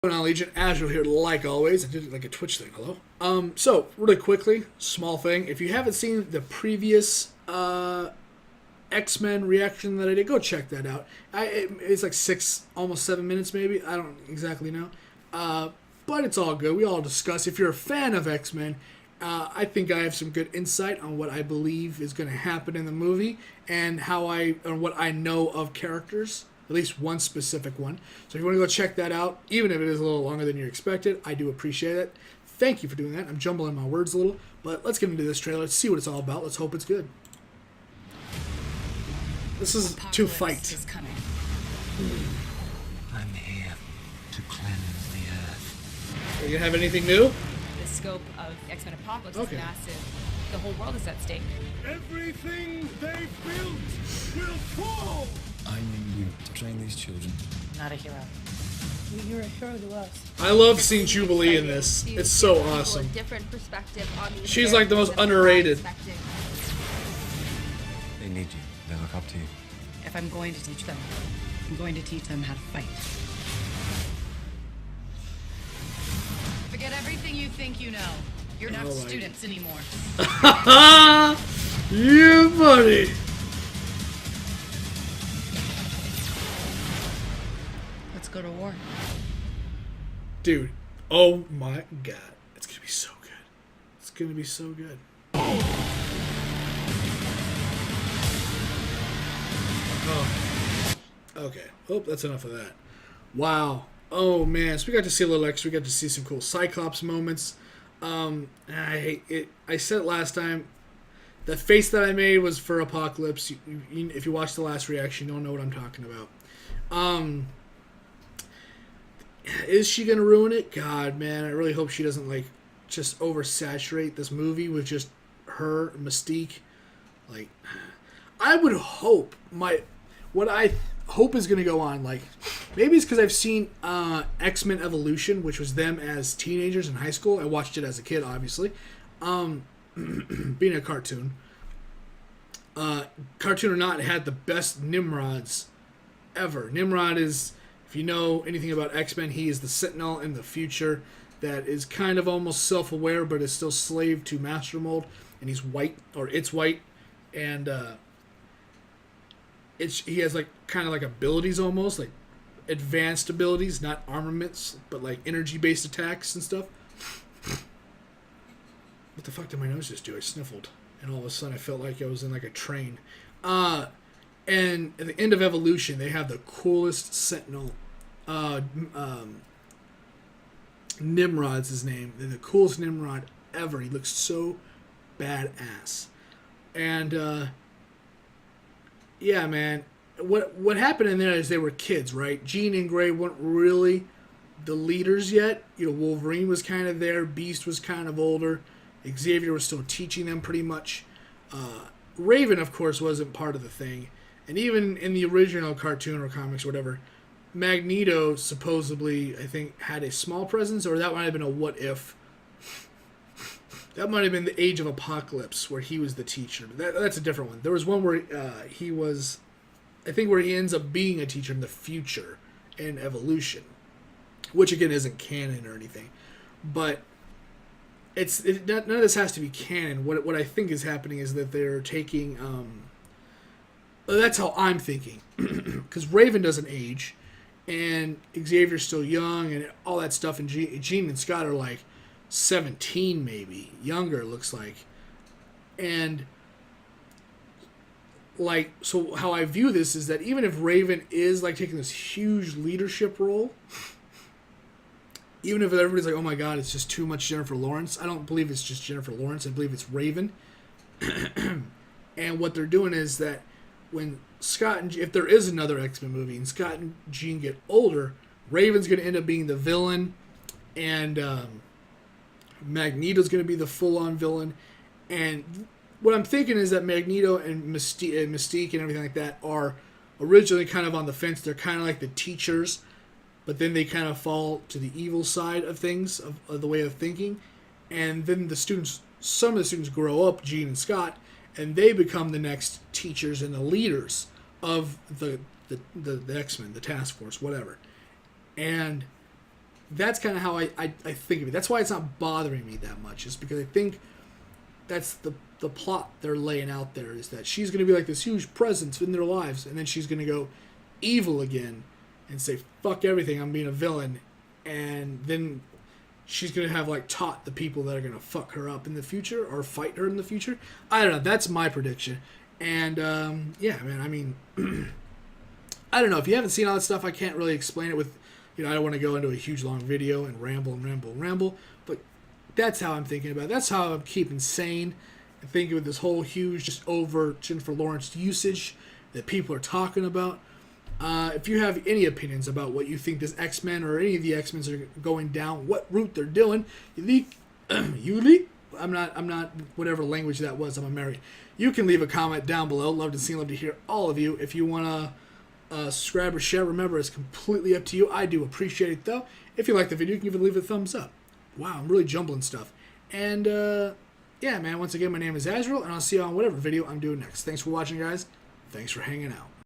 Going on, Legion? Azure here, like always. I did like a Twitch thing. Hello. So really quickly, small thing. If you haven't seen the previous X-Men reaction that I did, go check that out. It's like 6, almost 7 minutes, maybe. I don't exactly know. But it's all good. We all discuss. If you're a fan of X-Men, I think I have some good insight on what I believe is going to happen in the movie and what I know of characters. At least one specific one. So if you want to go check that out, even if it is a little longer than you expected, I do appreciate it. Thank you for doing that. I'm jumbling my words a little, but let's get into this trailer. Let's see what it's all about. Let's hope it's good. This is to fight. Is coming. I'm here to cleanse the earth. Are you gonna have anything new? The scope of X-Men Apocalypse Okay. is massive. The whole world is at stake. Everything they built will fall! I need you to train these children. Not a hero. You're a hero to us. I love seeing Jubilee in this. It's so awesome. Different perspective on these She's like the most characters than underrated. I expected. They need you. They look up to you. If I'm going to teach them, I'm going to teach them how to fight. Forget everything you think you know. You're not Oh my- students anymore. Yeah, buddy. Let's go to war. Dude, oh my god. It's gonna be so good. It's gonna be so good. Oh. Okay. Oh, that's enough of that. Wow. Oh man. So we got to see a little extra. We got to see some cool Cyclops moments. I hate it. I said it last time. The face that I made was for Apocalypse. If you watch the last reaction, you'll know what I'm talking about. Is she gonna ruin it? God, man, I really hope she doesn't like just oversaturate this movie with just her Mystique. Like, I would hope what I hope is gonna go on. Like, maybe it's because I've seen X-Men Evolution, which was them as teenagers in high school. I watched it as a kid, obviously. Being a cartoon, cartoon or not, it had the best Nimrods ever. Nimrod is, if you know anything about X-Men, he is the Sentinel in the future that is kind of almost self-aware, but is still slave to Master Mold, and he's white, or it's white, and he has like kind of like abilities almost, like advanced abilities, not armaments, but like energy-based attacks and stuff. What the fuck did my nose just do? I sniffled, and all of a sudden I felt like I was in like a train. And at the end of Evolution, they have the coolest Sentinel. Nimrod's his name. They're the coolest Nimrod ever. He looks so badass. And yeah, man. What happened in there is they were kids, right? Jean and Grey weren't really the leaders yet. You know, Wolverine was kind of there. Beast was kind of older. Xavier was still teaching them pretty much. Raven, of course, wasn't part of the thing. And even in the original cartoon or comics or whatever, Magneto supposedly, I think, had a small presence, or that might have been a what if. That might have been the Age of Apocalypse, where he was the teacher. That's a different one. There was one where he was, I think, where he ends up being a teacher in the future in Evolution, which again isn't canon or anything. But none of this has to be canon. What I think is happening is that they're taking. That's how I'm thinking, because Raven doesn't age, and Xavier's still young, and all that stuff. And Jean and Scott are like 17, maybe younger. It looks like, and like so. How I view this is that even if Raven is like taking this huge leadership role. Even if everybody's like, oh my god, it's just too much Jennifer Lawrence. I don't believe it's just Jennifer Lawrence. I believe it's Raven. And what they're doing is that when Scott and if there is another X-Men movie and Scott and Jean get older, Raven's going to end up being the villain, and Magneto's going to be the full-on villain. And what I'm thinking is that Magneto and Mystique and everything like that are originally kind of on the fence. They're kind of like the teachers, but then they kind of fall to the evil side of things, of the way of thinking. And then some of the students grow up, Jean and Scott, and they become the next teachers and the leaders of the X-Men, the task force, whatever. And that's kind of how I think of it. That's why it's not bothering me that much. Is because I think that's the plot they're laying out there, is that she's going to be like this huge presence in their lives, and then she's going to go evil again and say, fuck everything, I'm being a villain. And then she's going to have, like, taught the people that are going to fuck her up in the future or fight her in the future. I don't know. That's my prediction. And, yeah, man, I mean, I don't know. If you haven't seen all that stuff, I can't really explain it with, I don't want to go into a huge long video and ramble. But that's how I'm thinking about it. That's how I'm keeping sane and thinking with this whole huge, just over Jennifer Lawrence usage that people are talking about. If you have any opinions about what you think this X-Men or any of the X-Men are going down, what route they're doing, I'm not, whatever language that was, I'm American. You can leave a comment down below. Love to hear all of you. If you want to subscribe or share, remember, it's completely up to you. I do appreciate it, though. If you like the video, you can even leave a thumbs up. Wow, I'm really jumbling stuff. And, yeah, man, once again, my name is Azrael, and I'll see you on whatever video I'm doing next. Thanks for watching, guys. Thanks for hanging out.